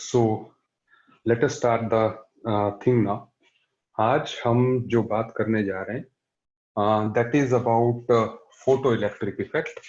So let us start the thing now. आज हम जो बात करने जा रहे हैं that is about photo electric effect.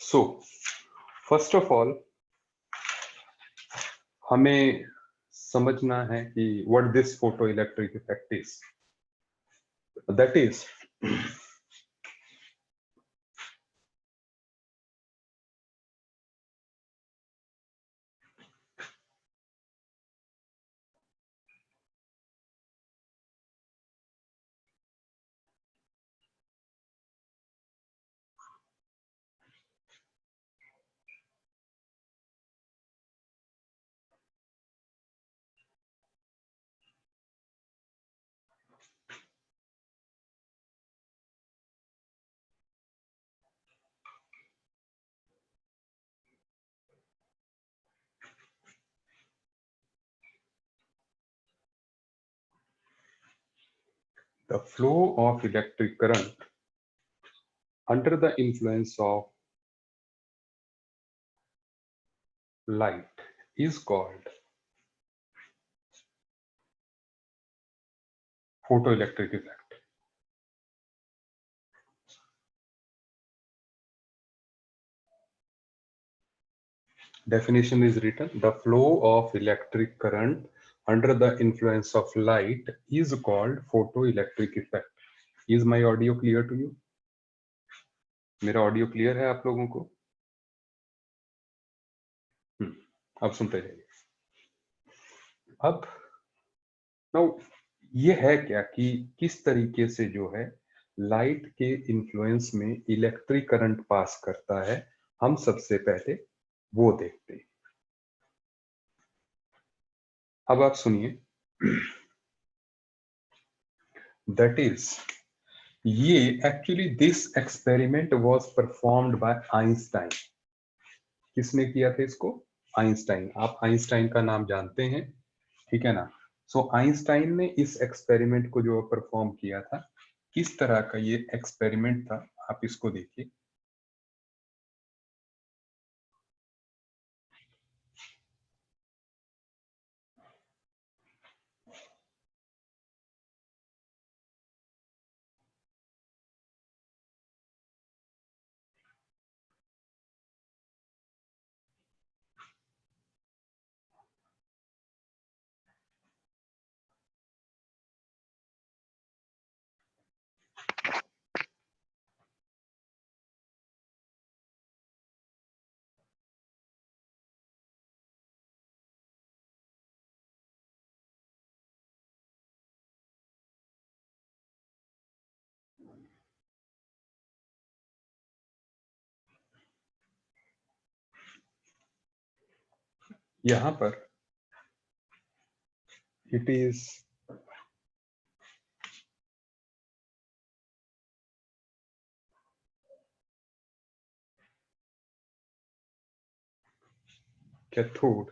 So first of all हमें समझना है कि what this photo electric effect is. That is the flow of electric current under the influence of light is called photoelectric effect. Definition is written: the flow of electric current under the influence of light is called photoelectric effect. Is my audio clear to you? मेरा audio clear है आप लोगों को? अब सुनते जाइए। अब now ये है क्या कि किस तरीके से जो है लाइट के इन्फ्लुएंस में इलेक्ट्रिक करंट पास करता है, हम सबसे पहले वो देखते हैं। अब आप सुनिए। दैट इज ये actually this experiment was performed by Einstein. किसने किया था इसको? आइंस्टाइन। आप आइंस्टाइन का नाम जानते हैं, ठीक है ना? सो आइंस्टाइन ने इस एक्सपेरिमेंट को जो परफॉर्म किया था, किस तरह का ये एक्सपेरिमेंट था, आप इसको देखिए। यहां पर it is cathode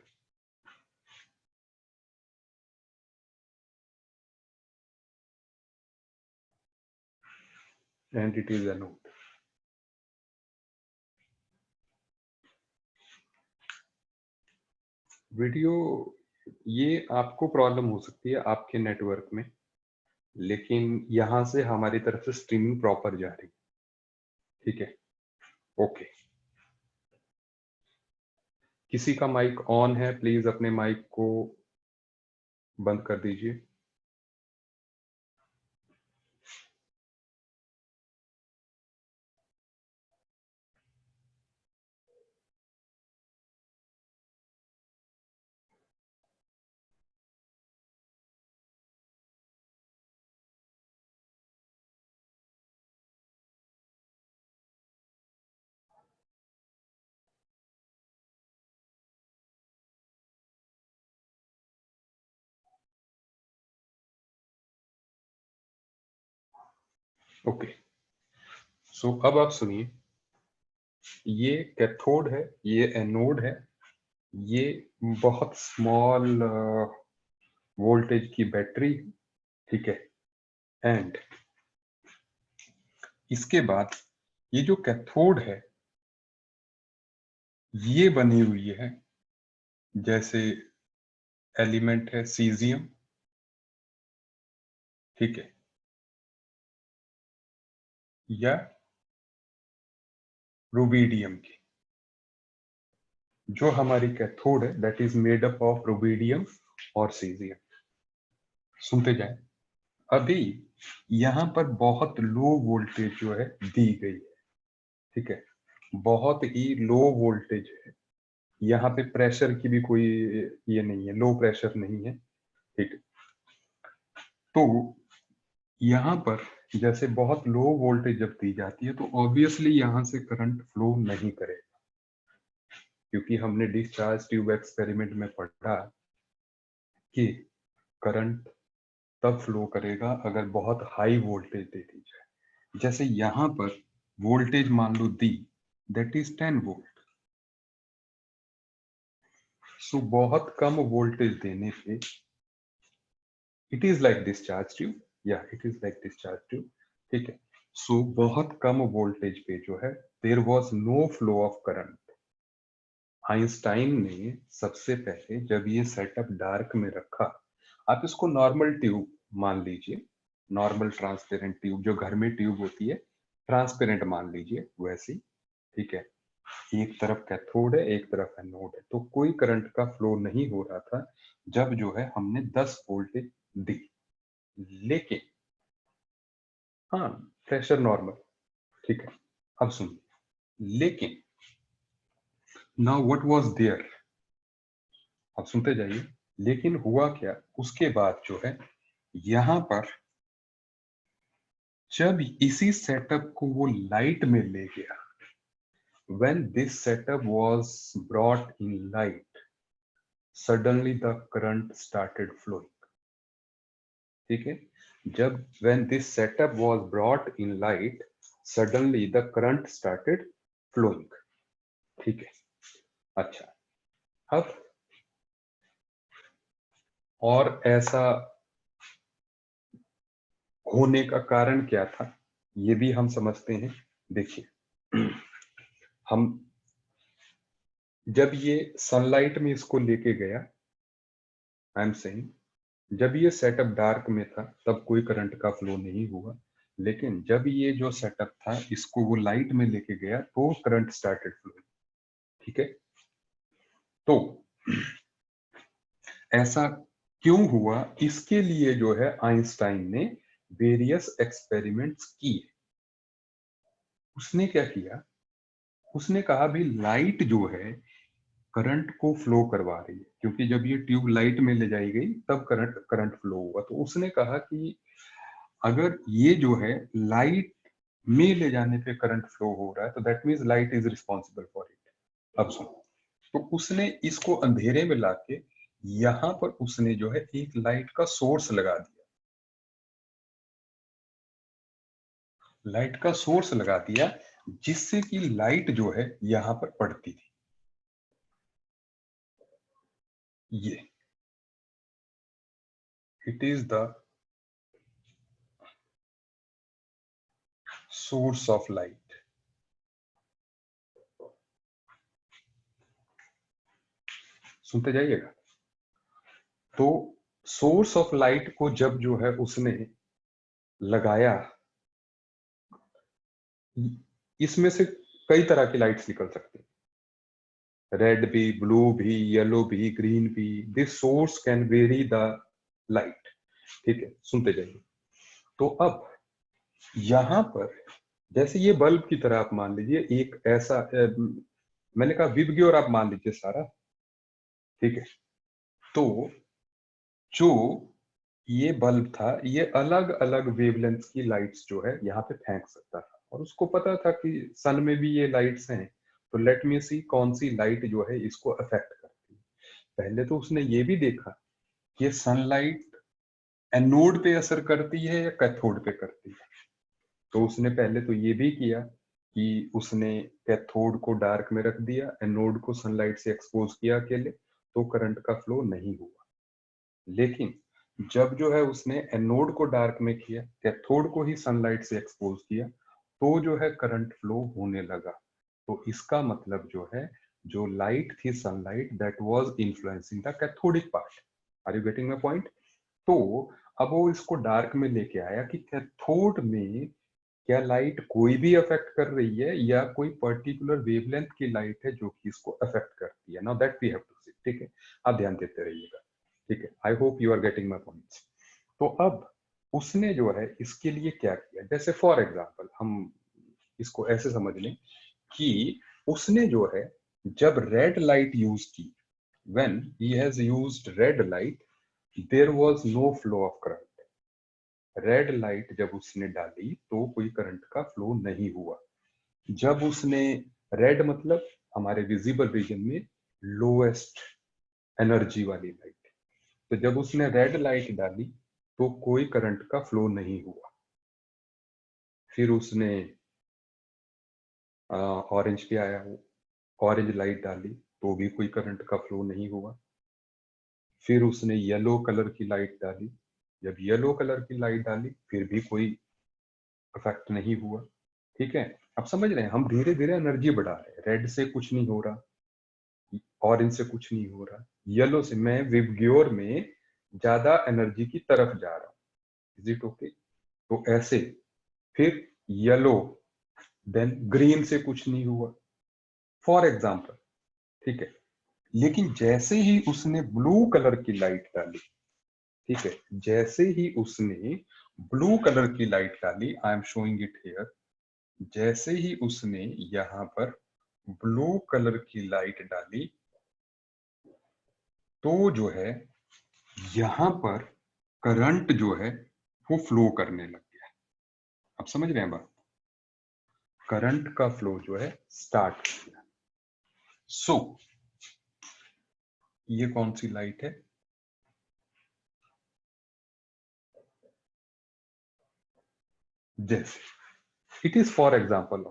and it is anode। Video ये आपको प्रॉब्लम हो सकती है आपके नेटवर्क में, लेकिन यहां से हमारी तरफ से स्ट्रीमिंग प्रॉपर जा रही है, ठीक है? ओके। किसी का माइक ऑन है, प्लीज अपने माइक को बंद कर दीजिए। ओके, सो अब आप सुनिए, ये कैथोड है, ये एनोड है, ये बहुत स्मॉल वोल्टेज की बैटरी, ठीक है। एंड इसके बाद ये जो कैथोड है ये बनी हुई है, जैसे एलिमेंट है सीजियम, ठीक है, या रुबिडियम की। जो हमारी कैथोड है that is made up of rubidium और सीजियम। सुनते जाए, अभी यहां पर बहुत लो वोल्टेज जो है दी गई है, ठीक है, बहुत ही लो वोल्टेज है। यहाँ पे प्रेशर की भी कोई ये नहीं है, लो प्रेशर नहीं है, ठीक है। तो यहाँ पर जैसे बहुत लो वोल्टेज जब दी जाती है तो ऑब्वियसली यहाँ से करंट फ्लो नहीं करेगा, क्योंकि हमने डिस्चार्ज ट्यूब एक्सपेरिमेंट में पढ़ा कि करंट तब फ्लो करेगा अगर बहुत हाई वोल्टेज दे दी जाए। जैसे यहाँ पर वोल्टेज मान लो दी, दैट इज 10 वोल्ट। सो बहुत कम वोल्टेज देने पे it is like discharge tube, या it is like discharge tube, ठीक है। सो बहुत कम वोल्टेज पे जो है there was no flow of current. Einstein ने सबसे पहले जब ये सेटअप डार्क में रखा, आप इसको नॉर्मल ट्यूब मान लीजिए, नॉर्मल ट्रांसपेरेंट ट्यूब जो घर में ट्यूब होती है ट्रांसपेरेंट मान लीजिए वैसी, ठीक है। एक तरफ कैथोड है, एक तरफ एनोड है, तो कोई करंट का फ्लो नहीं हो रहा था जब जो है हमने 10 वोल्टेज दी। लेकिन हाँ, प्रेशर नॉर्मल, ठीक है। अब सुनिए, लेकिन नाउ व्हाट वाज देयर, अब सुनते जाइए। लेकिन हुआ क्या उसके बाद जो है, यहां पर जब इसी सेटअप को वो लाइट में ले गया, when this setup was brought in light, suddenly the current started flowing, ठीक है। जब when this setup was brought in light, suddenly the current started flowing, ठीक है। अच्छा, अब और ऐसा होने का कारण क्या था ये भी हम समझते हैं। देखिए, हम जब ये सनलाइट में इसको लेके गया, आई एम सेइंग जब ये सेटअप डार्क में था तब कोई करंट का फ्लो नहीं हुआ, लेकिन जब ये जो सेटअप था इसको वो लाइट में लेके गया तो करंट स्टार्टेड फ्लो, ठीक है। तो ऐसा क्यों हुआ, इसके लिए जो है आइंस्टाइन ने वेरियस एक्सपेरिमेंट्स किए। उसने क्या किया, उसने कहा भी लाइट जो है करंट को फ्लो करवा रही है, क्योंकि जब ये ट्यूब लाइट में ले जाई गई तब करंट करंट फ्लो हुआ। तो उसने कहा कि अगर ये जो है लाइट में ले जाने पे करंट फ्लो हो रहा है तो that means light is responsible for it. अब सुनो, तो उसने इसको अंधेरे में लाके यहां पर उसने जो है एक लाइट का सोर्स लगा दिया, लाइट का सोर्स लगा दिया जिससे कि लाइट जो है यहां पर पड़ती थी। ये it is the source of light. सुनते जाइएगा। तो सोर्स ऑफ लाइट को जब जो है उसने लगाया, इसमें से कई तरह की लाइट्स निकल सकती है, रेड भी, ब्लू भी, येलो भी, ग्रीन भी। This source can very the light, ठीक है। सुनते जाइए। तो अब यहां पर जैसे ये बल्ब की तरह आप मान लीजिए एक ऐसा मैंने कहा विबग्योर और आप मान लीजिए सारा, ठीक है। तो जो ये बल्ब था ये अलग अलग वेवलेंथ की लाइट्स जो है यहाँ पे फेंक सकता था, और उसको पता था कि सन में भी ये लाइट्स हैं, तो लेट मी सी कौन सी लाइट जो है इसको अफेक्ट करती है। पहले तो उसने ये भी देखा कि ये सनलाइट एनोड पे असर करती है या कैथोड पे करती है। तो उसने पहले तो ये भी किया कि उसने कैथोड को डार्क में रख दिया, एनोड को सनलाइट से एक्सपोज किया अकेले, तो करंट का फ्लो नहीं हुआ। लेकिन जब जो है उसने एनोड को डार्क में किया, कैथोड को ही सनलाइट से एक्सपोज किया, तो जो है करंट फ्लो होने लगा। तो इसका मतलब जो है, जो लाइट थी sunlight, that was influencing the cathodic part. Are you getting my point? तो अब वो इसको डार्क में लेके आया कि कैथोड में क्या लाइट कोई भी अफेक्ट कर रही है या कोई पर्टिकुलर वेवलेंथ की लाइट है जो कि इसको अफेक्ट करती है। Now that we have to see. ठीक है, आप ध्यान देते रहिएगा। ठीक है, I hope you are getting my points. तो अब उसने जो है इसके लिए क्या किया, जैसे फॉर एग्जांपल हम इसको ऐसे समझ लें कि उसने जो है जब रेड लाइट यूज की, when he has used red light, there was no flow of current। Red light जब उसने डाली तो कोई करंट का फ्लो नहीं हुआ। जब उसने रेड मतलब हमारे विजिबल रीजन में लोएस्ट एनर्जी वाली लाइट, तो जब उसने रेड लाइट डाली तो कोई करंट का फ्लो नहीं हुआ। फिर उसने ऑरेंज पे आया, ऑरेंज लाइट डाली तो भी कोई करंट का फ्लो नहीं हुआ। फिर उसने येलो कलर की लाइट डाली, जब येलो कलर की लाइट डाली फिर भी कोई इफेक्ट नहीं हुआ। ठीक है, अब समझ रहे हैं, हम धीरे धीरे एनर्जी बढ़ा रहे हैं। रेड से कुछ नहीं हो रहा, ऑरेंज से कुछ नहीं हो रहा, येलो से मैं विबग्योर में ज्यादा एनर्जी की तरफ जा रहा हूँ। Is it okay? तो ऐसे फिर येलो, देन ग्रीन से कुछ नहीं हुआ, फॉर एग्जाम्पल। ठीक है, लेकिन जैसे ही उसने ब्लू कलर की लाइट डाली, ठीक है, जैसे ही उसने ब्लू कलर की लाइट डाली, I am showing it here, जैसे ही उसने यहां पर ब्लू कलर की लाइट डाली तो जो है यहां पर करंट जो है वो फ्लो करने लग गया। अब समझ रहे हैं बात? करंट का फ्लो जो है स्टार्ट हो गया। सो ये कौन सी लाइट है? जैसे इट इज फॉर एग्जाम्पल,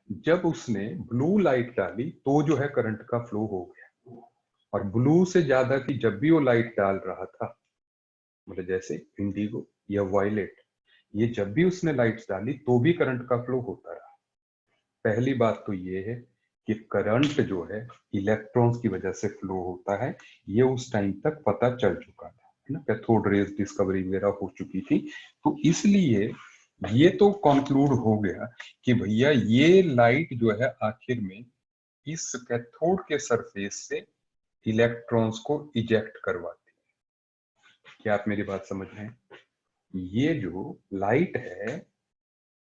जब उसने ब्लू लाइट डाली तो जो है करंट का फ्लो हो गया। और ब्लू से ज्यादा की जब भी वो लाइट डाल रहा था, मतलब जैसे इंडिगो या वायलेट, ये जब भी उसने लाइट्स डाली तो भी करंट का फ्लो होता रहा। पहली बात तो ये है कि करंट जो है इलेक्ट्रॉन्स की वजह से फ्लो होता है, ये उस टाइम तक पता चल चुका था, है ना, कैथोड रेज डिस्कवरी वगैरह हो चुकी थी। तो इसलिए ये तो कंक्लूड हो गया कि भैया ये लाइट जो है आखिर में इस कैथोड के सरफेस से इलेक्ट्रॉन्स को इजेक्ट करवाती है। क्या आप मेरी बात समझ रहे हैं? ये जो लाइट है,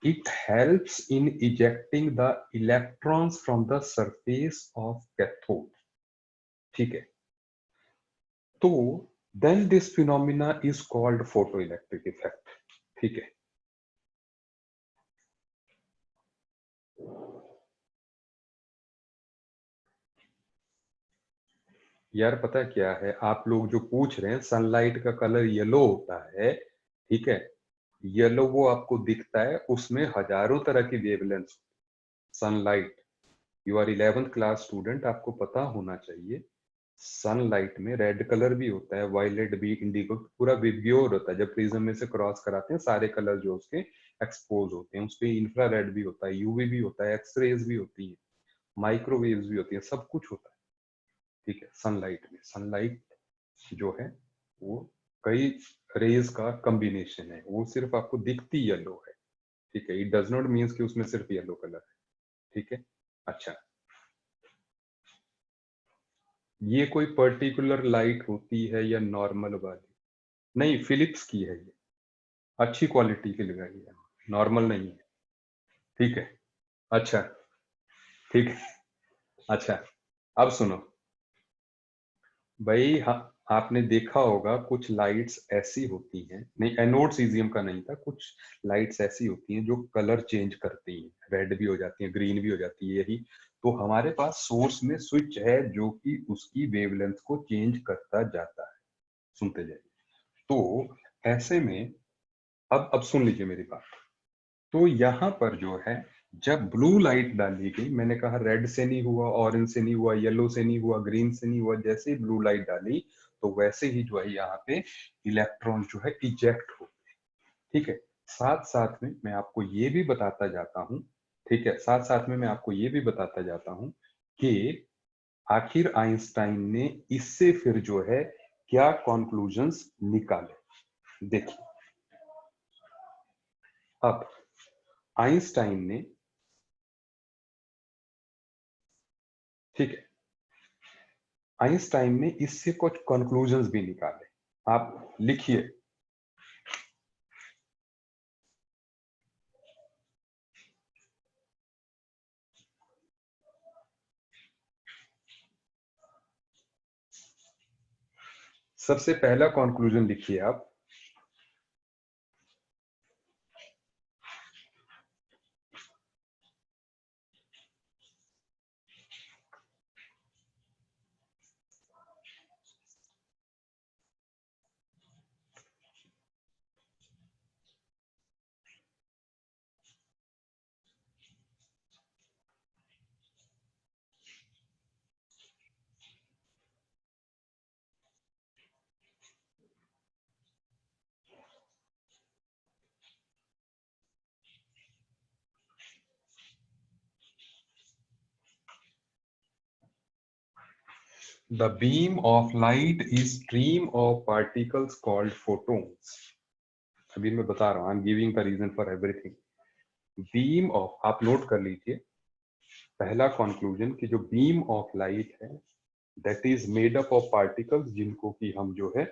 it helps in ejecting the electrons from the surface of cathode। ठीक है, तो then this phenomena is called photoelectric effect। ठीक है, यार पता क्या है, आप लोग जो पूछ रहे हैं सनलाइट का कलर येलो होता है, ठीक है, येलो वो आपको दिखता है, उसमें हजारों तरह की wavelength. Sunlight, you are 11th class student, आपको पता होना चाहिए सनलाइट में रेड कलर भी होता है, वायलेट भी, इंडिगो, पूरा विबग्योर होता है। जब प्रिज्म में से क्रॉस कराते हैं सारे कलर जो उसके एक्सपोज होते हैं, उसपे इंफ्रारेड भी होता है, यूवी भी होता है, एक्सरेज भी होती है, माइक्रोवेव्स भी होती है, सब कुछ होता है। ठीक है, सनलाइट में, सनलाइट जो है वो कई रेज का कॉम्बिनेशन है, वो सिर्फ आपको दिखती येलो है। ठीक है, इट डज नॉट मीन्स कि उसमें सिर्फ येलो कलर है। ठीक है, अच्छा, ये कोई पर्टिकुलर लाइट होती है या नॉर्मल वाली? नहीं, फिलिप्स की है ये, अच्छी क्वालिटी की लगाई है, नॉर्मल नहीं है। ठीक है, अच्छा, ठीक है, अच्छा, अब सुनो भाई, हाँ, आपने देखा होगा कुछ लाइट्स ऐसी होती हैं, नहीं एनोड सीजियम का नहीं था, कुछ लाइट्स ऐसी होती हैं जो कलर चेंज करती हैं, रेड भी हो जाती हैं, ग्रीन भी हो जाती है, यही तो हमारे पास सोर्स में स्विच है जो कि उसकी वेवलेंथ को चेंज करता जाता है। सुनते जाइए। तो ऐसे में अब सुन लीजिए मेरी बात। तो यहाँ पर जो है जब ब्लू लाइट डाली गई, मैंने कहा रेड से नहीं हुआ, ऑरेंज से नहीं हुआ, येलो से नहीं हुआ, ग्रीन से नहीं हुआ, जैसे ही ब्लू लाइट डाली तो वैसे ही जो है यहाँ पे इलेक्ट्रॉन जो है इजेक्ट हो, ठीक है। साथ साथ में मैं आपको ये भी बताता जाता हूं, ठीक है, साथ साथ में मैं आपको ये भी बताता जाता हूं कि आखिर आइंस्टाइन ने इससे फिर जो है क्या कॉन्क्लूजन्स निकाले। देखिए, अब आइंस्टाइन ने, ठीक है, आइंस्टाइन ने इससे कुछ कंक्लूजन्स भी निकाले, आप लिखिए। सबसे पहला कंक्लूजन लिखिए आप, the beam of light is stream of particles called photons. अभी मैं बता रहा हूं, I am giving the reason for everything. Beam of, आप नोट कर लीजिए, पहला कंक्लूजन कि जो बीम ऑफ लाइट है that is made up of particles, जिनको कि हम जो है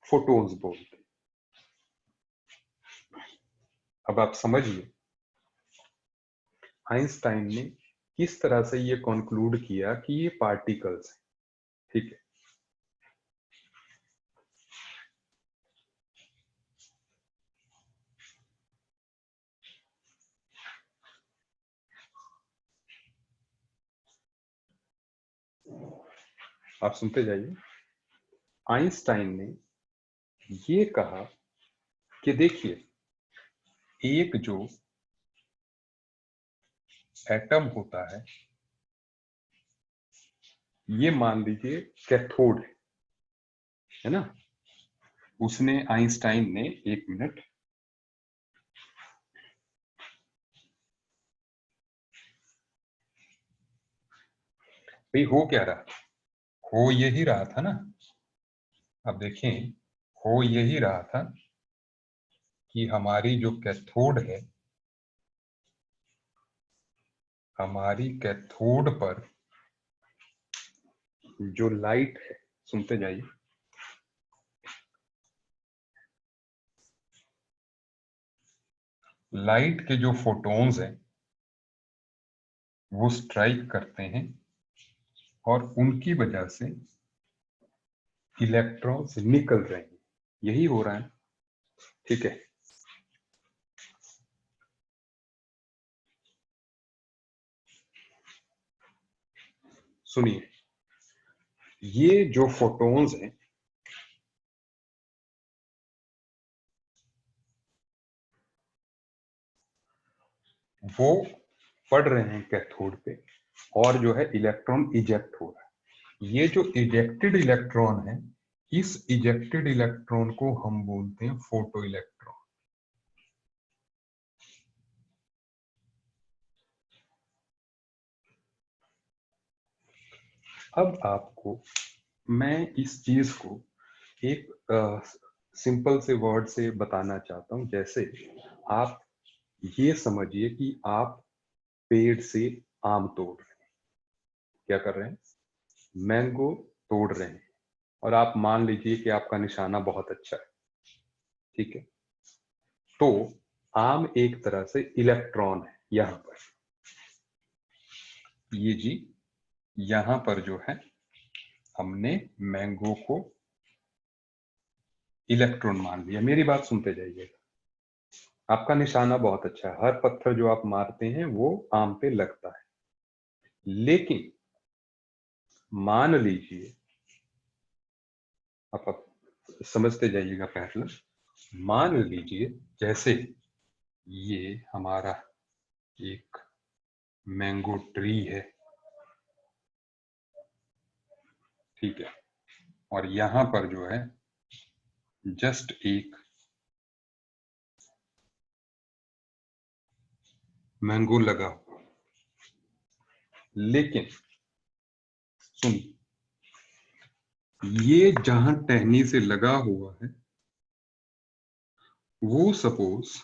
फोटोन्स बोलते हैं। अब आप समझिए आइंस्टाइन ने किस तरह से ये कंक्लूड किया कि ये पार्टिकल्स हैं, ठीक है। आप सुनते जाइए। आइंस्टाइन ने ये कहा कि देखिए, एक जो एटम होता ये मान लीजिए कैथोड है ना। उसने, आइंस्टाइन ने, एक मिनट, भाई हो क्या रहा, हो यही रहा था ना। अब देखें, हो यही रहा था कि हमारी जो कैथोड है, हमारी कैथोड पर जो लाइट है, सुनते जाइए, लाइट के जो फोटॉन्स हैं वो स्ट्राइक करते हैं और उनकी वजह से इलेक्ट्रॉन्स निकल रहे हैं, यही हो रहा है, ठीक है। सुनिए, ये जो फोटॉन्स हैं वो पड़ रहे हैं कैथोड पे और जो है इलेक्ट्रॉन इजेक्ट हो रहा है। ये जो इजेक्टेड इलेक्ट्रॉन है, इस इजेक्टेड इलेक्ट्रॉन को हम बोलते हैं फोटो इलेक्ट्रॉन। अब आपको मैं इस चीज को एक सिंपल से वर्ड से बताना चाहता हूं। जैसे आप ये समझिए कि आप पेड़ से आम तोड़ रहे हैं, क्या कर रहे हैं, मैंगो तोड़ रहे हैं, और आप मान लीजिए कि आपका निशाना बहुत अच्छा है, ठीक है। तो आम एक तरह से इलेक्ट्रॉन है यहां पर, ये जी, यहां पर जो है हमने मैंगो को इलेक्ट्रॉन मान लिया। मेरी बात सुनते जाइएगा, आपका निशाना बहुत अच्छा है, हर पत्थर जो आप मारते हैं वो आम पे लगता है, लेकिन मान लीजिए, आप समझते जाइएगा पहले, मान लीजिए जैसे ये हमारा एक मैंगो ट्री है, ठीक है, और यहां पर जो है जस्ट एक मैंगो लगा हुआ, लेकिन सुन, ये जहां टहनी से लगा हुआ है वो सपोज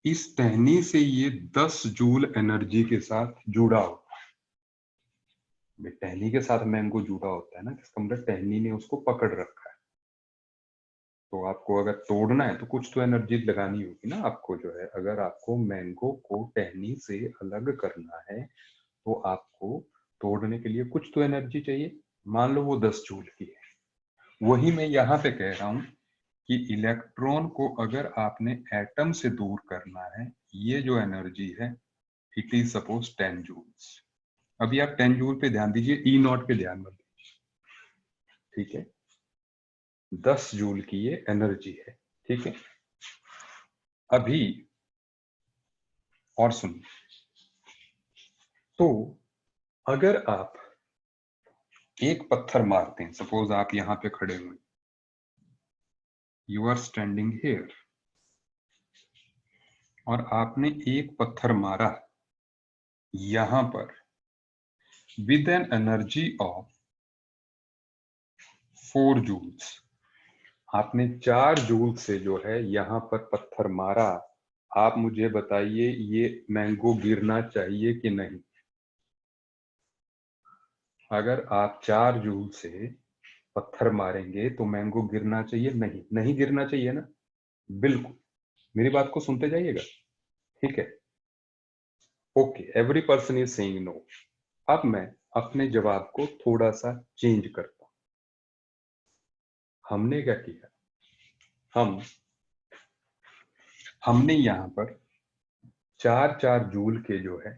इस टहनी से ये 10 जूल एनर्जी के साथ जुड़ा हो। टहनी के साथ मैंगो जुड़ा होता है ना, इसका मतलब टहनी ने उसको पकड़ रखा है। तो आपको अगर तोड़ना है तो कुछ तो एनर्जी लगानी होगी ना आपको, जो है अगर आपको मैंगो को टहनी से अलग करना है तो आपको तोड़ने के लिए कुछ तो एनर्जी चाहिए। मान लो वो 10 जूल की है। वही मैं यहाँ पे कह रहा हूं कि इलेक्ट्रॉन को अगर आपने एटम से दूर करना है, ये जो एनर्जी है इट इज सपोज 10 जूल्स। अभी आप 10 जूल पे ध्यान दीजिए, ई नॉट पे ध्यान मत दीजिए, ठीक है। 10 जूल की ये एनर्जी है, ठीक है। अभी और सुनिए, तो अगर आप एक पत्थर मारते हैं, सपोज आप यहां पे खड़े हुए, यू आर स्टैंडिंग हियर, और आपने एक पत्थर मारा यहां पर with an energy of 4 joules. आपने 4 जूल से जो है यहां पर पत्थर मारा। आप मुझे बताइए ये मैंगो गिरना चाहिए कि नहीं? अगर आप 4 जूल से पत्थर मारेंगे तो मैंगो गिरना चाहिए? नहीं, नहीं गिरना चाहिए ना, बिल्कुल। मेरी बात को सुनते जाइएगा, ठीक है। Okay, every person is saying no. अब मैं अपने जवाब को थोड़ा सा चेंज करता हूं। हमने क्या किया, हमने यहां पर 4 जूल के जो है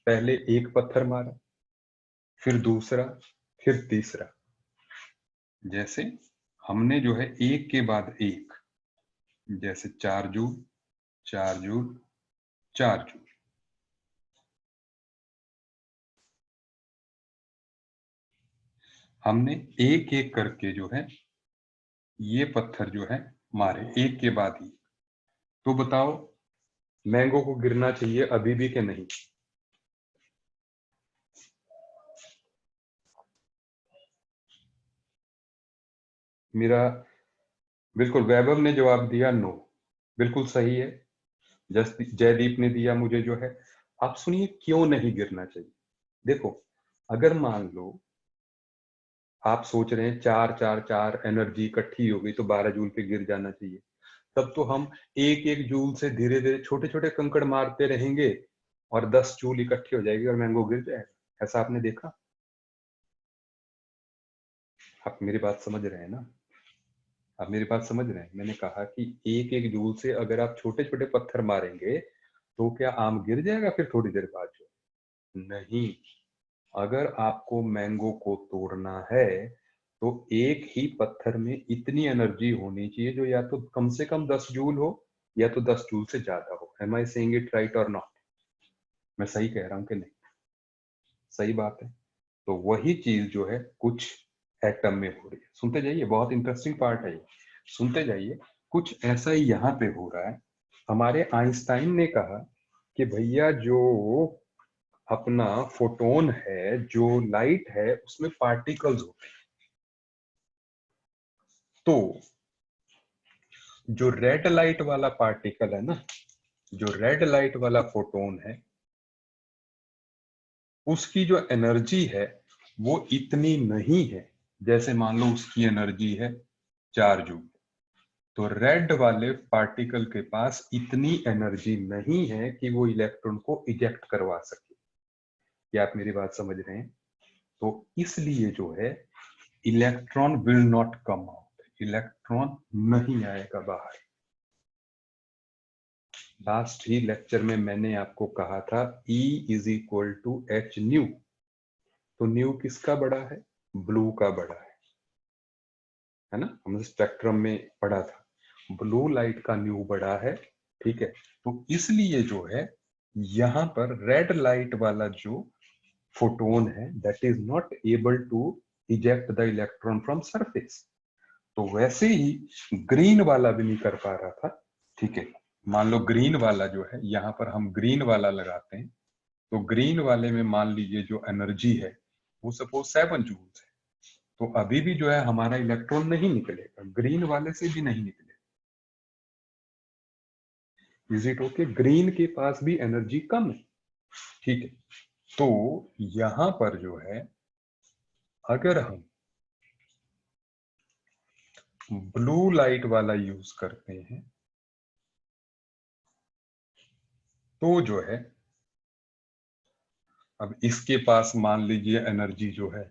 पहले एक पत्थर मारा, फिर दूसरा, फिर तीसरा। जैसे हमने जो है एक के बाद एक, जैसे 4 जूल, 4 जूल, 4 जूल। हमने एक एक करके जो है ये पत्थर जो है मारे, एक के बाद ही। तो बताओ मैंगो को गिरना चाहिए अभी भी कि नहीं? मेरा बिल्कुल, वैभव ने जवाब दिया नो, बिल्कुल सही है। जयदीप ने दिया मुझे जो है। आप सुनिए क्यों नहीं गिरना चाहिए। देखो, अगर मान लो आप सोच रहे हैं 4 4 4 एनर्जी इकट्ठी हो गई तो 12 जूल पे गिर जाना चाहिए, तब तो हम एक एक जूल से धीरे धीरे छोटे छोटे कंकड़ मारते रहेंगे और 10 जूल इकट्ठी हो जाएगी और मैंगो गिर जाएगा। ऐसा आपने देखा? आप मेरी बात समझ रहे हैं ना? आप मेरी बात समझ रहे हैं? मैंने कहा कि एक एक जूल से अगर आप छोटे छोटे पत्थर मारेंगे तो क्या आम गिर जाएगा फिर थोड़ी देर बाद? जो नहीं, अगर आपको मैंगो को तोड़ना है तो एक ही पत्थर में इतनी एनर्जी होनी चाहिए जो या तो कम से कम 10 जूल हो या तो 10 जूल से ज्यादा हो। Am I saying it right और नॉट? मैं सही कह रहा हूं कि नहीं? सही बात है। तो वही चीज जो है कुछ एटम में हो रही है। सुनते जाइए, बहुत इंटरेस्टिंग पार्ट है ये, सुनते जाइए। कुछ ऐसा ही यहाँ पे हो रहा है। हमारे आइंस्टाइन ने कहा कि भैया जो अपना फोटोन है, जो लाइट है, उसमें पार्टिकल्स होते हैं। तो जो रेड लाइट वाला पार्टिकल है ना, जो रेड लाइट वाला फोटोन है, उसकी जो एनर्जी है वो इतनी नहीं है। जैसे मान लो उसकी एनर्जी है 4 जूल, तो रेड वाले पार्टिकल के पास इतनी एनर्जी नहीं है कि वो इलेक्ट्रॉन को इजेक्ट करवा सके। क्या आप मेरी बात समझ रहे हैं? तो इसलिए जो है electron will not come out, electron नहीं आएगा बाहर। लास्ट ही लेक्चर में मैंने आपको कहा था E is equal to H nu. तो न्यू किसका बड़ा है? ब्लू का बड़ा है ना? हमने स्पेक्ट्रम में पढ़ा था। ब्लू लाइट का न्यू बड़ा है, ठीक है। तो इसलिए जो है यहां पर रेड लाइट वाला जो फोटोन है that is not able to eject the electron from surface. तो वैसे ही ग्रीन वाला भी नहीं कर पा रहा था, ठीक है। मान लो ग्रीन वाला जो है, यहां पर हम ग्रीन वाला लगाते हैं, तो ग्रीन वाले में मान लीजिए जो एनर्जी है वो सपोज 7 जूल्स है, तो अभी भी जो है हमारा इलेक्ट्रॉन नहीं निकलेगा, ग्रीन वाले से भी नहीं निकलेगा। Is it okay? ग्रीन के पास भी एनर्जी कम है, ठीक है। तो यहां पर जो है अगर हम ब्लू लाइट वाला यूज करते हैं तो जो है अब इसके पास मान लीजिए एनर्जी जो है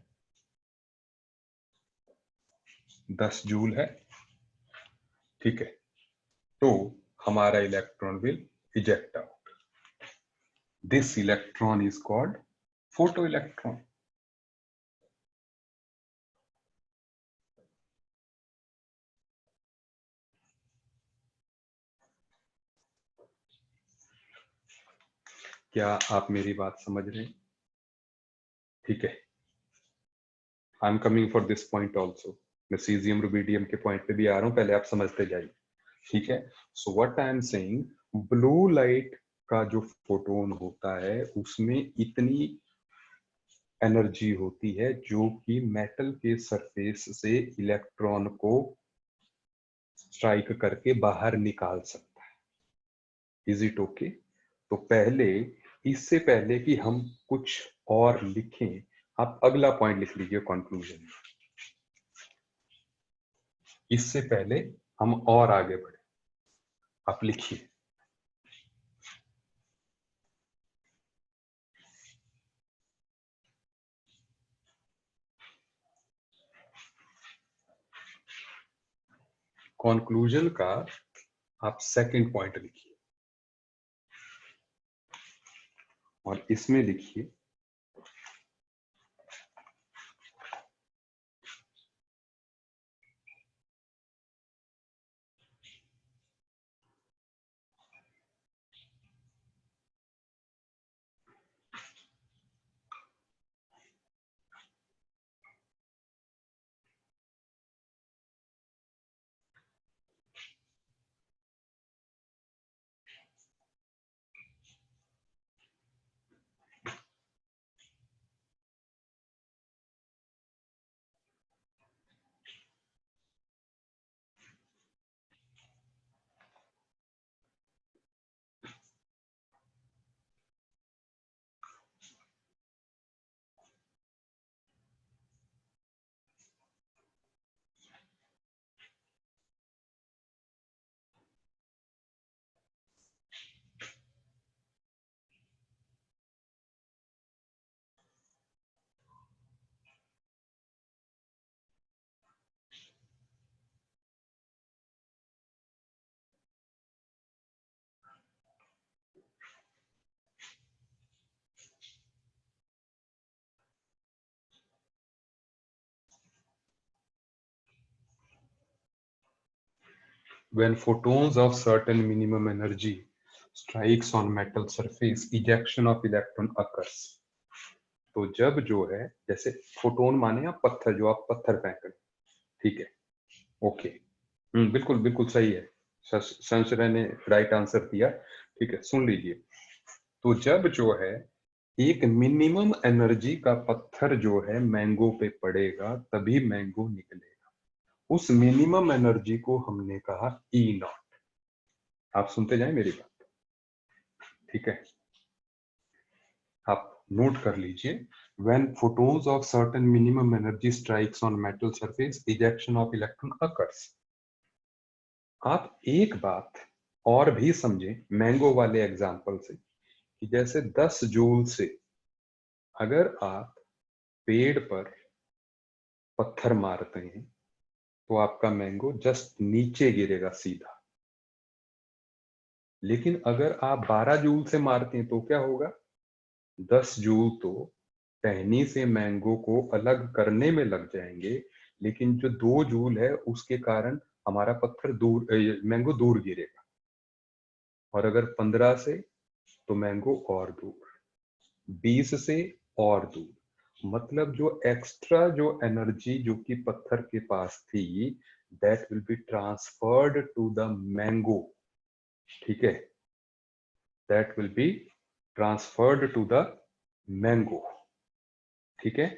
10 जूल है, ठीक है। तो हमारा electron will eject out. This electron is called photo electron. क्या आप मेरी बात समझ रहे हैं? ठीक है, I am coming for this point also. मैं सीजियम रुबिडियम के पॉइंट पे भी आ रहा हूं, पहले आप समझते जाइए, ठीक है। So what I am saying, blue light का जो फोटोन होता है उसमें इतनी एनर्जी होती है जो कि मेटल के सरफेस से इलेक्ट्रॉन को स्ट्राइक करके बाहर निकाल सकता है। Is it okay? तो पहले, इससे पहले कि हम कुछ और लिखें, आप अगला पॉइंट लिख लीजिए कंक्लूजन। इससे पहले हम और आगे बढ़े, आप लिखिए। कंक्लूजन का आप सेकंड पॉइंट लिखिए और इसमें लिखिए when photons of certain minimum energy strikes on metal surface ejection of electron occurs। तो जब जो है, जैसे फोटोन माने आप पत्थर, जो आप पत्थर फेंक रहे हैं, ठीक है, ओके। बिल्कुल बिल्कुल सही है, संशय ने राइट आंसर दिया, ठीक है। सुन लीजिए, तो जब जो है एक मिनिमम एनर्जी का पत्थर जो है मैंगो पे पड़ेगा तभी मैंगो निकलेगा। उस मिनिमम एनर्जी को हमने कहा ई नॉट। आप सुनते जाएं मेरी बात, ठीक है। आप नोट कर लीजिए, when photons of certain minimum energy strikes on metal surface ejection of electron occurs। आप एक बात और भी समझें मैंगो वाले एग्जांपल से, कि जैसे 10 जूल से अगर आप पेड़ पर पत्थर मारते हैं तो आपका मैंगो जस्ट नीचे गिरेगा सीधा। लेकिन अगर आप 12 जूल से मारते हैं तो क्या होगा, 10 जूल तो टहनी से मैंगो को अलग करने में लग जाएंगे, लेकिन जो 2 जूल है उसके कारण हमारा पत्थर दूर मैंगो दूर गिरेगा, और अगर 15 से तो मैंगो और दूर, 20 से और दूर। मतलब जो एक्स्ट्रा जो एनर्जी जो कि पत्थर के पास थी, that will be transferred to the mango. ठीक है, that will be transferred to the mango. ठीक है,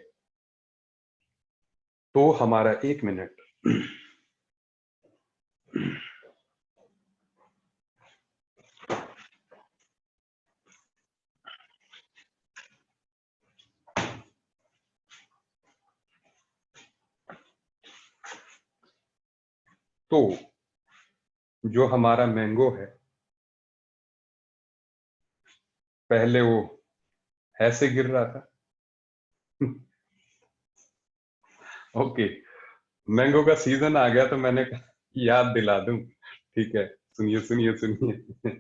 तो हमारा 1 मिनट। तो जो हमारा मैंगो है, पहले वो ऐसे गिर रहा था। ओके, मैंगो का सीजन आ गया तो मैंने कहा याद दिला दूं। ठीक है, सुनिए सुनिए सुनिए।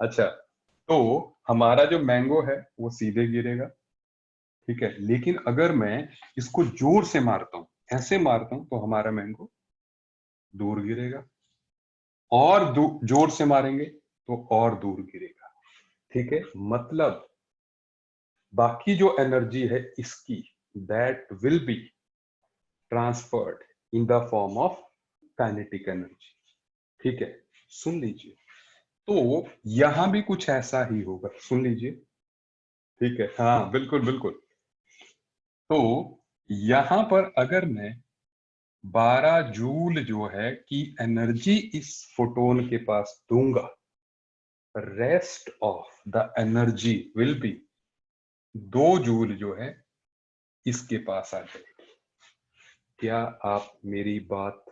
अच्छा, तो हमारा जो मैंगो है वो सीधे गिरेगा। ठीक है, लेकिन अगर मैं इसको जोर से मारता हूं, ऐसे मारता हूं, तो हमारा मैंगो दूर गिरेगा, और जोर से मारेंगे तो और दूर गिरेगा। ठीक है, मतलब बाकी जो एनर्जी है इसकी, that will be transferred in the form of kinetic energy. ठीक है, सुन लीजिए, तो यहां भी कुछ ऐसा ही होगा, सुन लीजिए। ठीक है, हाँ बिल्कुल बिल्कुल। तो यहां पर अगर मैं 12 जूल जो है कि एनर्जी इस फोटोन के पास दूंगा, rest of the energy will be 2 joule जो है इसके पास आ जाएगी। क्या आप मेरी बात,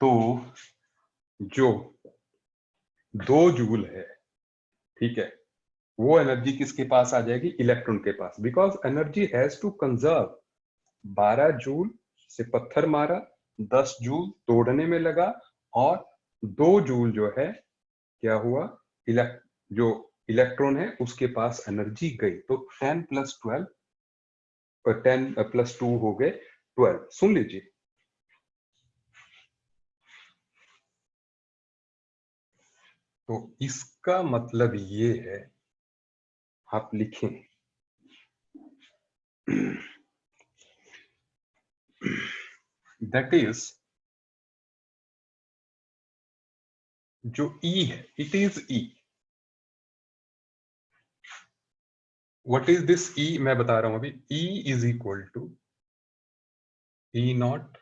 तो जो 2 जूल है, ठीक है, वो एनर्जी किसके पास आ जाएगी? इलेक्ट्रॉन के पास, because energy has to conserve. 12 joule से पत्थर मारा, 10 जूल तोड़ने में लगा, और 2 जूल जो है क्या हुआ, जो इलेक्ट्रॉन है उसके पास एनर्जी गई। तो 10 + 12, 10 + 2 हो गए 12। सुन लीजिए, तो इसका मतलब ये है, आप लिखें, दैट इज, जो ई है, it is E. What is this E? मैं बता रहा हूं अभी। E is equal to E0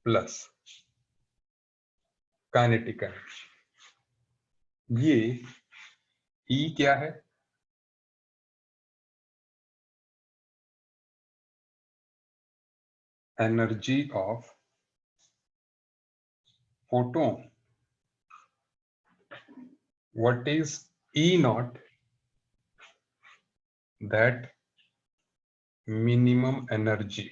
plus kinetic energy. ये ई क्या है? Energy of photon. What is E0? That minimum energy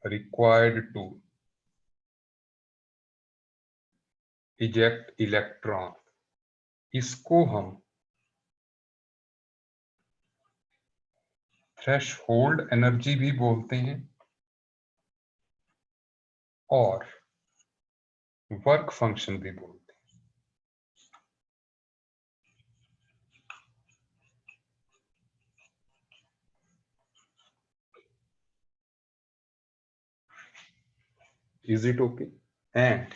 required to eject electron। इसको हम थ्रेशहोल्ड एनर्जी भी बोलते हैं, और वर्क फंक्शन भी बोलते हैं। Is it okay? And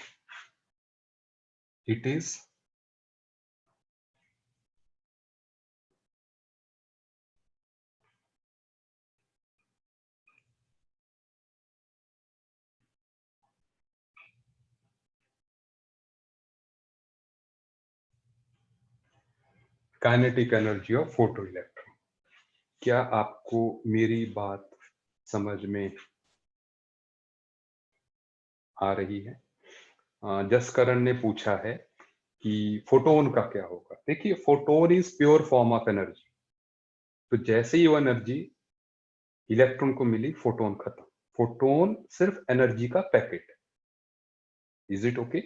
it is kinetic energy of photo electron. क्या आपको मेरी बात समझ में आ रही है? जसकरण ने पूछा है कि फोटोन का क्या होगा। देखिए, photon is pure form of energy. तो जैसे ही वो एनर्जी इलेक्ट्रॉन को मिली, फोटोन खत्म। फोटोन सिर्फ एनर्जी का पैकेट है। Is it okay?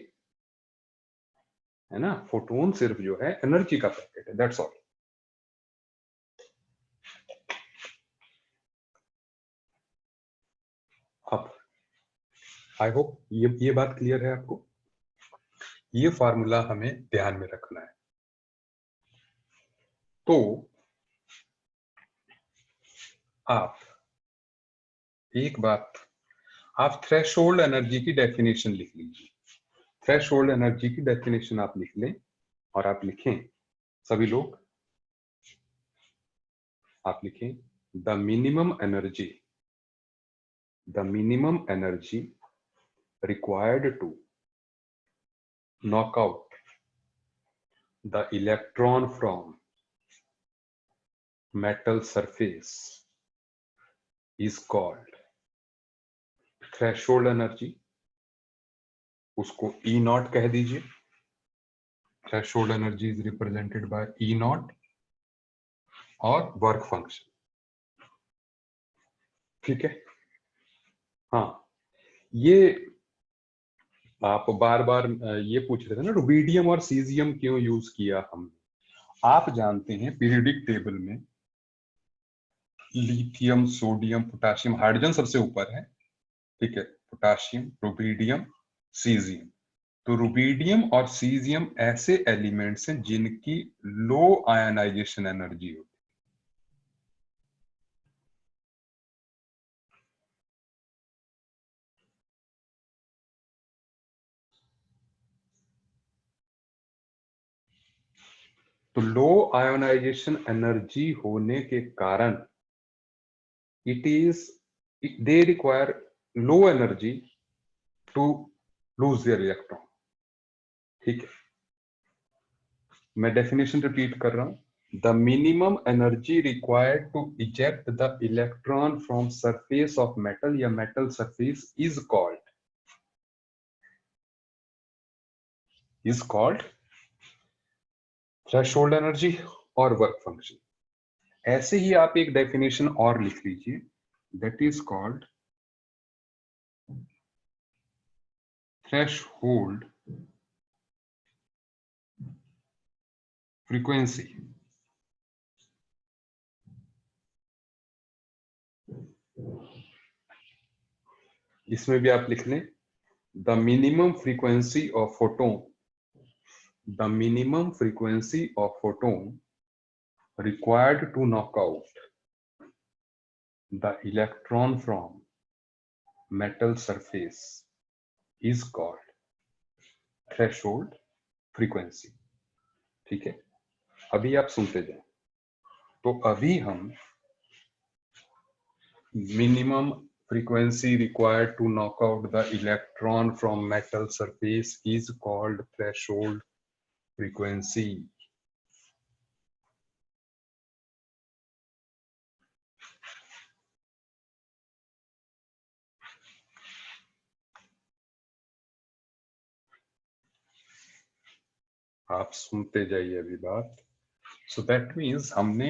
है ना। फोटोन सिर्फ जो है एनर्जी का पैकेट है, दैट्स ऑल। अब आई होप ये बात क्लियर है आपको। ये फार्मूला हमें ध्यान में रखना है। तो आप एक बात, आप थ्रेशोल्ड एनर्जी की डेफिनेशन लिख लीजिए। थ्रेशोल्ड एनर्जी की डेफिनेशन आप लिख लें और आप लिखें, सभी लोग आप लिखें, the minimum energy required to knock out the electron from metal surface is called threshold energy। उसको E नॉट कह दीजिए। Threshold energy is represented by E not और वर्क फंक्शन। ठीक है। हाँ, ये आप बार बार ये पूछ रहे थे ना, रुबिडियम और सीजियम क्यों यूज किया हमने। आप जानते हैं पीरियोडिक टेबल में लिथियम, सोडियम, पोटाशियम, हाइड्रोजन सबसे ऊपर है, ठीक है, पोटाशियम, रुबिडियम, सीजियम। तो रुबिडियम और सीजियम ऐसे एलिमेंट्स हैं जिनकी लो आयनाइजेशन एनर्जी होती है। तो लो आयोनाइजेशन एनर्जी होने के कारण it is they require low energy to lose their electron. ठीक है, मैं डेफिनेशन रिपीट कर रहा हूं। The minimum energy required to eject the electron from surface of metal या metal surface is called threshold energy और वर्क फंक्शन। ऐसे ही आप एक डेफिनेशन और लिख लीजिए, that is called threshold frequency. इसमें भी आप लिख लें, the minimum frequency of photon, the minimum frequency of photon required to knock out the electron from metal surface is called threshold frequency। ठीक है, अभी आप सुनते जाएं। तो अभी हम minimum frequency required to knock out the electron from metal surface is called threshold frequency। आप सुनते जाइए अभी बात। सो दैट मीन्स हमने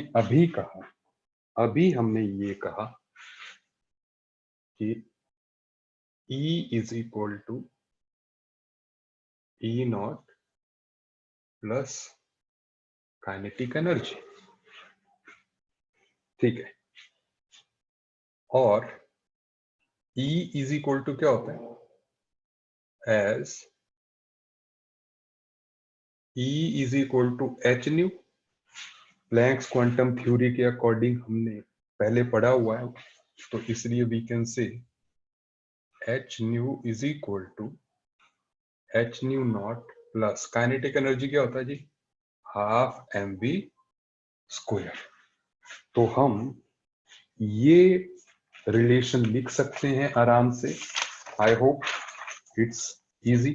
हमने ये कहा कि E is equal to E not plus kinetic energy. ठीक है, और E इज इक्वल टू क्या होता है, as E is equal to H nu. Planck's quantum theory के अकॉर्डिंग हमने पहले पढ़ा हुआ है, तो इसलिए we can say H nu is equal to H nu not plus kinetic energy क्या होता है जी, हाफ एम वी स्क्वायर। तो हम ये रिलेशन लिख सकते हैं आराम से। I hope it's easy.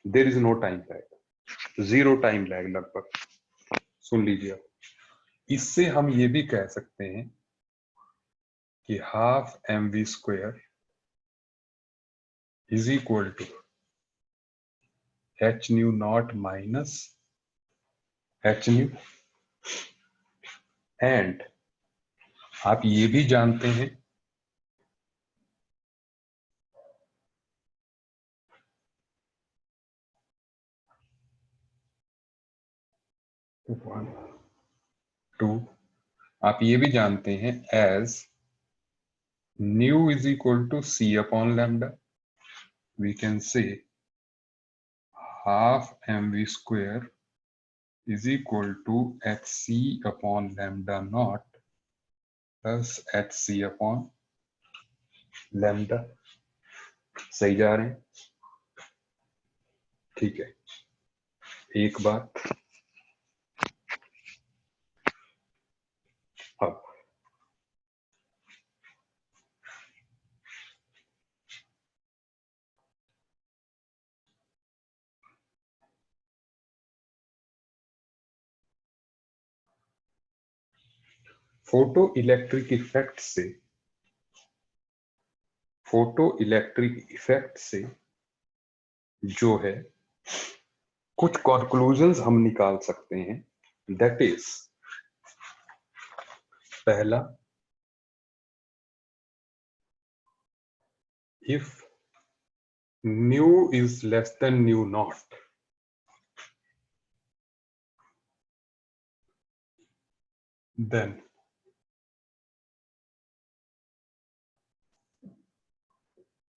There is no time lag, zero time lag लगभग। सुन लीजिए, इससे हम ये भी कह सकते हैं कि half M V square is equal to H nu not minus H nu. And आप ये भी जानते हैं 1 2, आप ये भी जानते हैं as nu is equal to c upon lambda, we can say half mv square is equal to hc upon lambda naught plus hc upon lambda। सही जा रहे हैं? ठीक है, एक बात अब फोटो इलेक्ट्रिक इफेक्ट से जो है कुछ कंक्लूजन्स हम निकाल सकते हैं। दैट इज, पहला, if nu is less than nu naught, then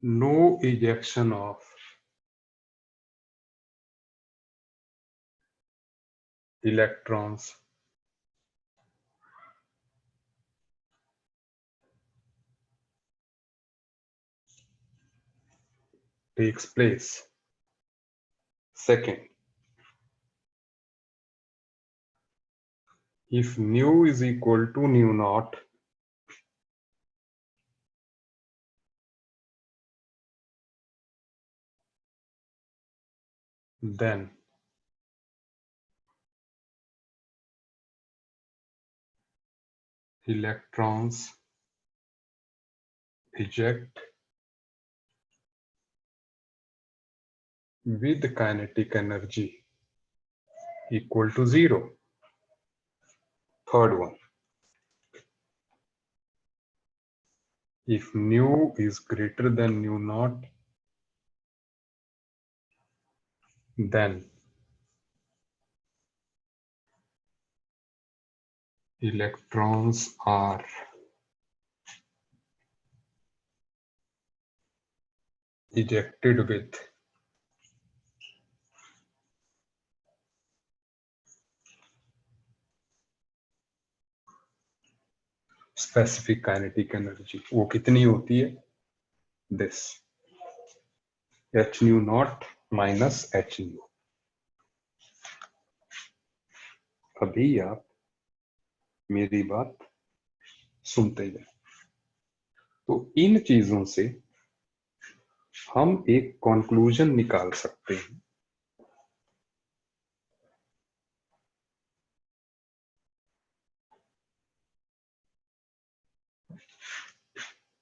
no ejection of electrons takes place. Second, if nu is equal to nu naught, then electrons eject with kinetic energy equal to 0. Third one, if nu is greater than nu naught, then electrons are ejected with specific kinetic energy। वो कितनी होती है? This h nu naught minus h nu। अभी आप मेरी बात सुनते जाए। तो इन चीजों से हम एक कंक्लूजन निकाल सकते हैं।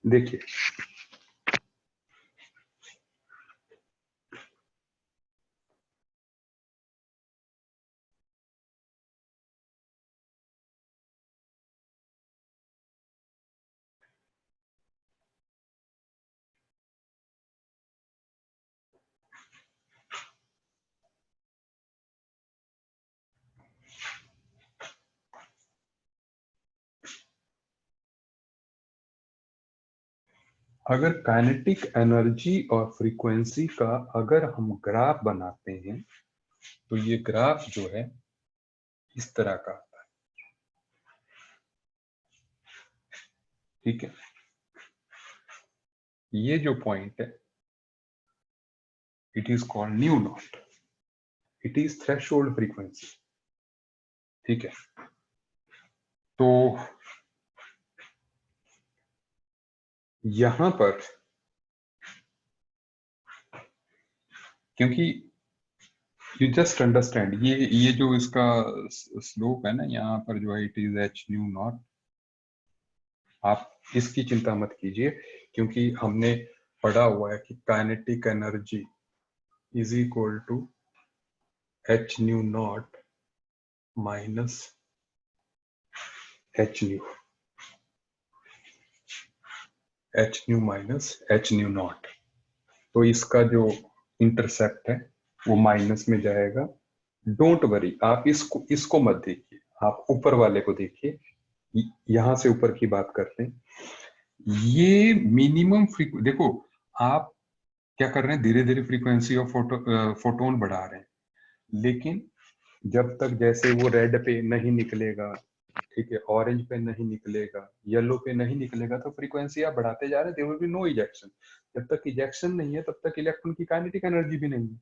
देखिए, अगर काइनेटिक एनर्जी और फ्रीक्वेंसी का अगर हम ग्राफ बनाते हैं तो ये ग्राफ जो है इस तरह का आता है। ठीक है, ये जो पॉइंट है it is called new not, it is threshold frequency. ठीक है, तो यहां पर क्योंकि यू जस्ट अंडरस्टैंड, ये जो इसका स्लोप है ना यहाँ पर जो है it is H nu not. आप इसकी चिंता मत कीजिए क्योंकि हमने पढ़ा हुआ है कि kinetic energy is equal to H nu not minus H nu minus H nu not. तो इसका जो इंटरसेप्ट है वो माइनस में जाएगा, डोंट वरी, आप इसको मत देखिए, आप ऊपर वाले को देखिए। यहां से ऊपर की बात करते हैं। ये मिनिमम देखो, आप क्या कर रहे हैं, धीरे धीरे फ्रीक्वेंसी ऑफ फोटोन बढ़ा रहे हैं, लेकिन जब तक जैसे वो रेड पे नहीं निकलेगा, ठीक है, ऑरेंज पे नहीं निकलेगा, येलो पे नहीं निकलेगा, तो फ्रीक्वेंसी आप बढ़ाते जा रहे हैं, there will be no ejection. जब तक इजेक्शन नहीं है तब तक इलेक्ट्रॉन की काइनेटिक एनर्जी भी नहीं है।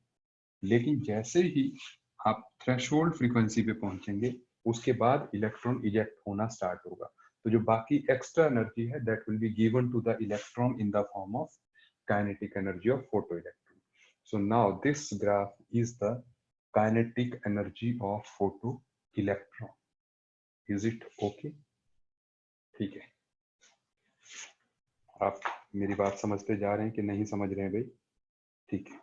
लेकिन जैसे ही आप थ्रेशोल्ड फ्रीक्वेंसी पे पहुंचेंगे, उसके बाद इलेक्ट्रॉन इजेक्ट होना स्टार्ट होगा। तो जो बाकी एक्स्ट्रा एनर्जी है, that will be given to the electron in the form of kinetic energy of photo electron. So now this graph is the kinetic energy of photo electron. Is it okay? ठीक है, आप मेरी बात समझते जा रहे हैं कि नहीं समझ रहे हैं भाई? ठीक है,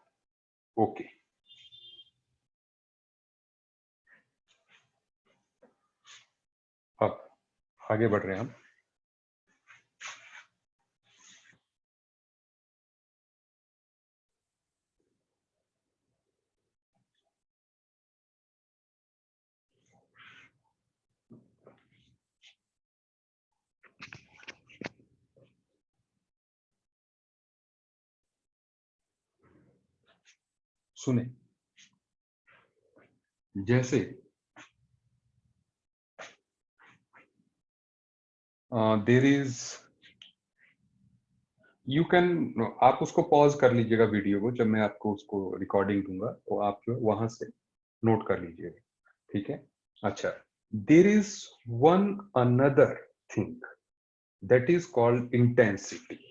ओके। अब आगे बढ़ रहे हैं हम। सुने, जैसे देर इज, यू कैन, आप उसको पॉज कर लीजिएगा वीडियो को, जब मैं आपको उसको रिकॉर्डिंग दूंगा तो आप जो वहां से नोट कर लीजिएगा, ठीक है? अच्छा, there is one another thing that is called intensity.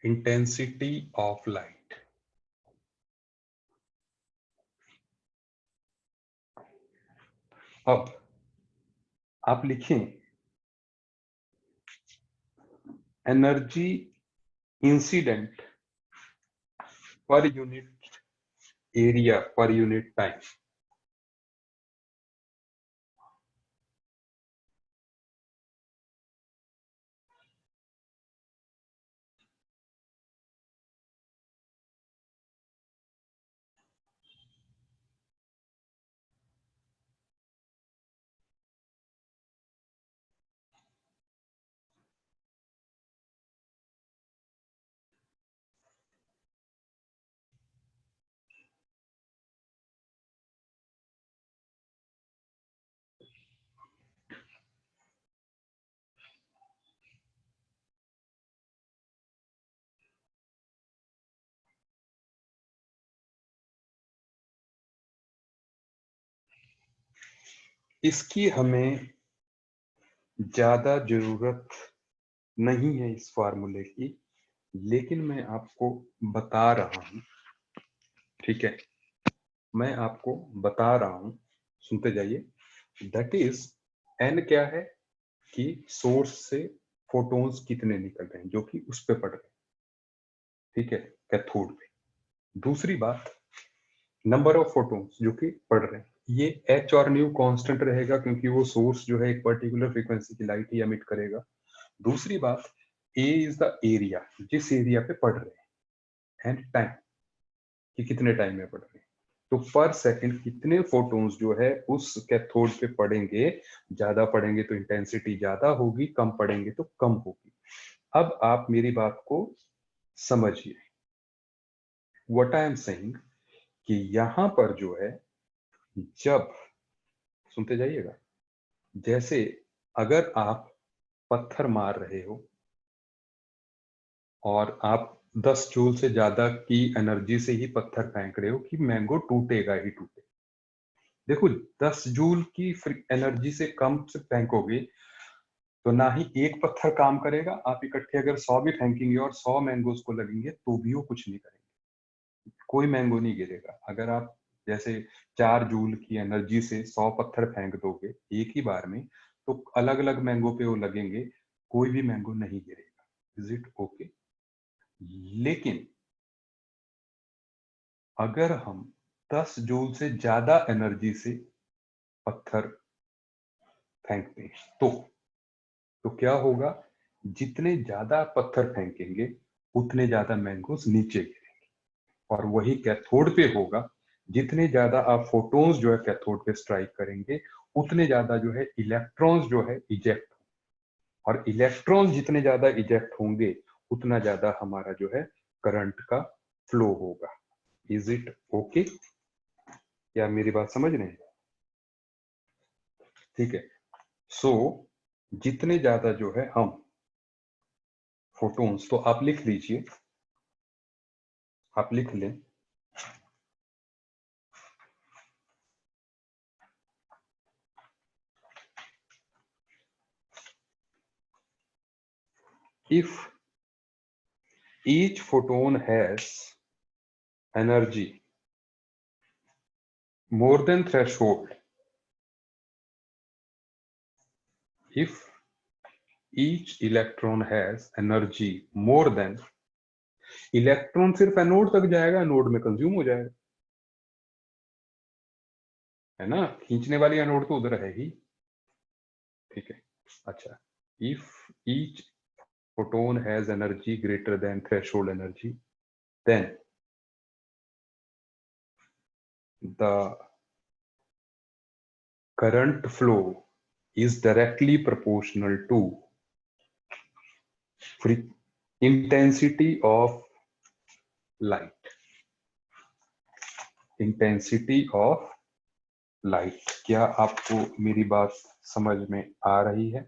Intensity of light. अब आप लिखें energy incident per unit area per unit time. इसकी हमें ज्यादा जरूरत नहीं है इस फार्मूले की, लेकिन मैं आपको बता रहा हूं, ठीक है? मैं आपको बता रहा हूं, सुनते जाइए। दैट इज, एन क्या है कि सोर्स से फोटॉन्स कितने निकल रहे हैं जो कि उस पे पड़ रहे हैं, ठीक है, कैथोड पे। दूसरी बात, नंबर ऑफ फोटॉन्स जो कि पड़ रहे हैं, ये एच और न्यू कांस्टेंट रहेगा, क्योंकि वो सोर्स जो है एक पर्टिकुलर फ्रीक्वेंसी की लाइट ही एमिट करेगा। दूसरी बात, ए इज द एरिया जिस एरिया पे पड़ रहे हैं, एंड टाइम कि कितने टाइम में पड़ रहे हैं। तो पर सेकंड कितने फोटॉन्स जो है उस कैथोड पे पड़ेंगे, ज्यादा पड़ेंगे तो इंटेंसिटी ज्यादा होगी, कम पड़ेंगे तो कम होगी। अब आप मेरी बात को समझिए। व्हाट आई एम सेइंग कि यहां पर जो है, जब, सुनते जाइएगा, जैसे अगर आप पत्थर मार रहे हो और आप 10 जूल से ज्यादा की एनर्जी से ही पत्थर फेंक रहे हो कि मैंगो टूटेगा ही टूटे। देखो, 10 जूल की एनर्जी से कम से फेंकोगे तो ना ही एक पत्थर काम करेगा, आप इकट्ठे अगर 100 भी फेंकेंगे और 100 मैंगोज को लगेंगे तो भी वो कुछ नहीं करेंगे, कोई मैंगो नहीं गिरेगा। अगर आप जैसे 4 जूल की एनर्जी से 100 पत्थर फेंक दोगे एक ही बार में, तो अलग अलग मैंगो पे वो लगेंगे, कोई भी मैंगो नहीं गिरेगा। Is it okay? लेकिन अगर हम 10 जूल से ज्यादा एनर्जी से पत्थर फेंकते हैं तो क्या होगा? जितने ज्यादा पत्थर फेंकेंगे उतने ज्यादा मैंगोज नीचे गिरेंगे, और वही कैथोड पे होगा। जितने ज्यादा आप फोटॉन्स जो है कैथोड पे स्ट्राइक करेंगे उतने ज्यादा जो है इलेक्ट्रॉन्स जो है इजेक्ट, और इलेक्ट्रॉन जितने ज्यादा इजेक्ट होंगे उतना ज्यादा हमारा जो है करंट का फ्लो होगा। Is it okay? क्या मेरी बात समझ रहे हैं? ठीक है। सो जितने ज्यादा जो है हम फोटॉन्स, तो आप लिख लीजिए, आप लिख लें, if each photon has energy more than threshold, if each electron has energy more than, electron सिर्फ एनोड तक जाएगा, एनोड में कंज्यूम हो जाएगा, है ना, खींचने वाली एनोड तो उधर है ही। ठीक है, अच्छा, if each photon has energy greater than threshold energy, then the current flow is directly proportional to intensity of light, intensity of light। क्या आपको मेरी बात समझ में आ रही है?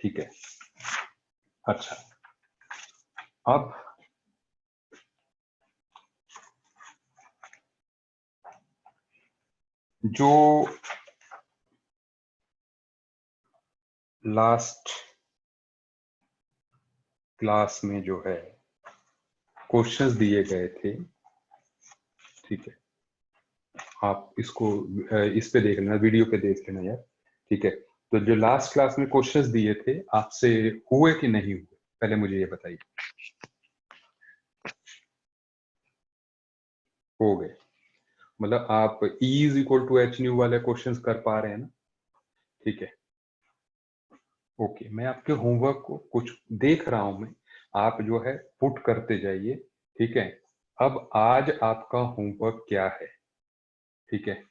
ठीक है, अच्छा, अब जो लास्ट क्लास में जो है क्वेश्चंस दिए गए थे, ठीक है, आप इसको इस पे देख लेना, वीडियो पे देख लेना यार। ठीक है, तो जो लास्ट क्लास में क्वेश्चंस दिए थे आपसे हुए कि नहीं हुए, पहले मुझे ये बताइए। हो गए? मतलब आप E is equal to H nu वाले क्वेश्चंस कर पा रहे हैं ना? ठीक है, ओके, मैं आपके होमवर्क को कुछ देख रहा हूं, मैं आप जो है पुट करते जाइए। ठीक है, अब आज आपका होमवर्क क्या है? ठीक है,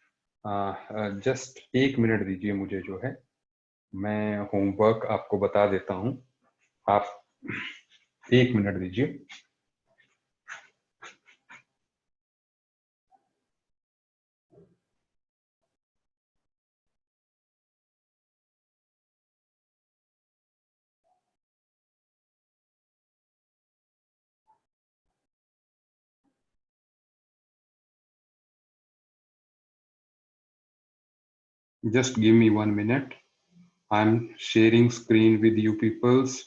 जस्ट 1 मिनट दीजिए मुझे, जो है मैं होमवर्क आपको बता देता हूं। आप 1 मिनट दीजिए। Just give me 1 minute. I'm sharing screen with you peoples.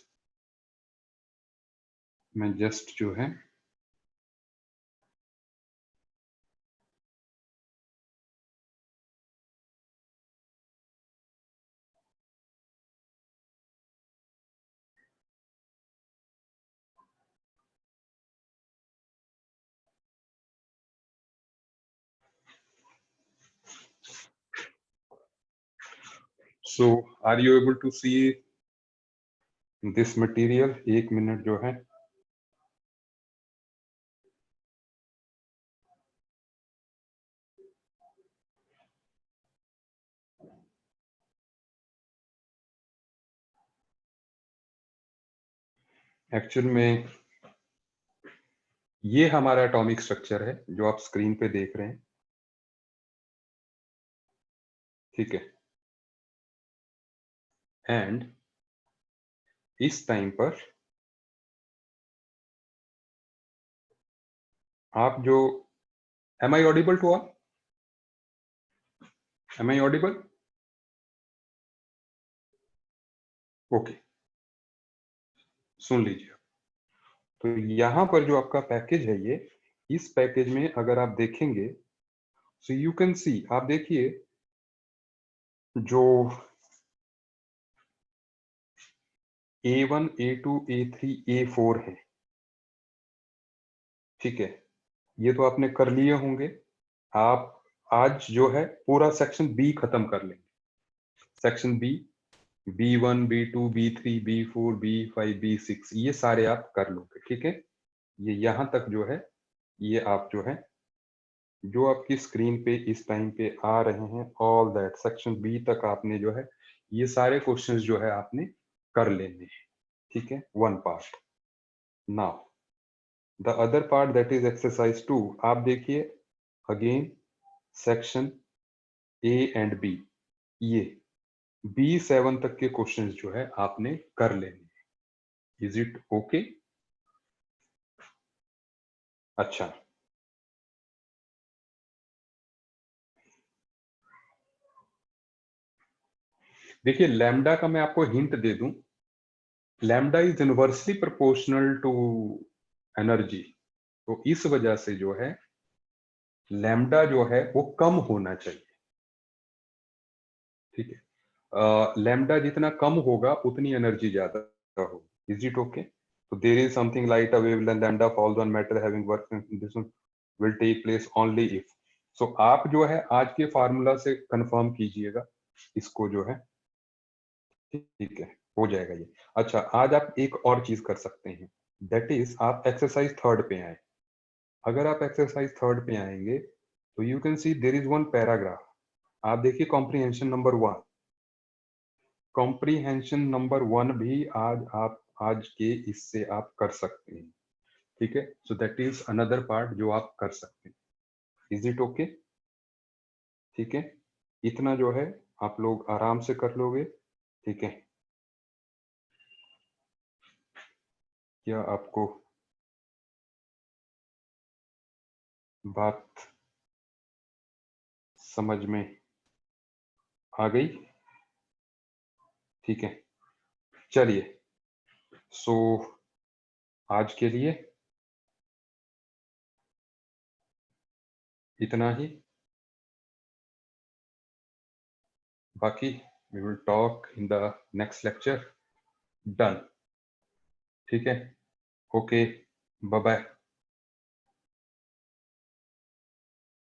मैं जस्ट जो है so are you able to see this material? 1 minute जो है, एक्चुअल में ये हमारा एटॉमिक स्ट्रक्चर है जो आप स्क्रीन पे देख रहे हैं। ठीक है, एंड इस टाइम पर आप जो, am I audible to all? Am I audible? Okay, सुन लीजिए। तो यहां पर जो आपका पैकेज है, ये इस पैकेज में अगर आप देखेंगे, सो यू कैन सी, आप देखिए जो A1 A2 A3 A4 है, ठीक है, ये तो आपने कर लिए होंगे। आप आज जो है पूरा सेक्शन बी खत्म कर लेंगे। Section B B1 B2 B3 B4 B5 B6 ये सारे आप कर लोगे, ठीक है। ये यहां तक जो है ये आप जो है जो आपकी स्क्रीन पे इस टाइम पे आ रहे हैं ऑल दैट सेक्शन बी तक आपने जो है ये सारे क्वेश्चंस जो है आपने कर लेने हैं, ठीक है। One part. Now the other part that is exercise 2। आप देखिए again section A and B, ये B7 तक के क्वेश्चंस जो है आपने कर लेने। Is it okay? अच्छा, देखिए लैम्डा का मैं आपको हिंट दे दूं, lambda is inversely proportional to energy, तो इस वजह से जो है लैम्डा जो है वो कम होना चाहिए, ठीक है। लैम्डा जितना कम होगा उतनी एनर्जी ज्यादा होगी। Is it okay? तो there is something light a wavelength lambda falls on matter having work this will take place only if. So आप जो है आज के फार्मूला से कंफर्म कीजिएगा इसको जो है, ठीक है, हो जाएगा ये। अच्छा, आज आप एक और चीज कर सकते हैं, दैट इज आप एक्सरसाइज थर्ड पे आए। अगर आप एक्सरसाइज थर्ड पे आएंगे तो you can see there is one paragraph. आप देखिए कॉम्प्रीहेंशन नंबर 1, कॉम्प्रीहेंशन नंबर 1 भी आज के इससे आप कर सकते हैं, ठीक है। So that is another part जो आप कर सकते हैं। Is it okay? ठीक है, इतना जो है आप लोग आराम से कर लोगे, ठीक है। क्या आपको बात समझ में आ गई? ठीक है, चलिए। सो आज के लिए इतना ही, बाकी we will talk in the next lecture. Done, ठीक है। Okay, bye bye.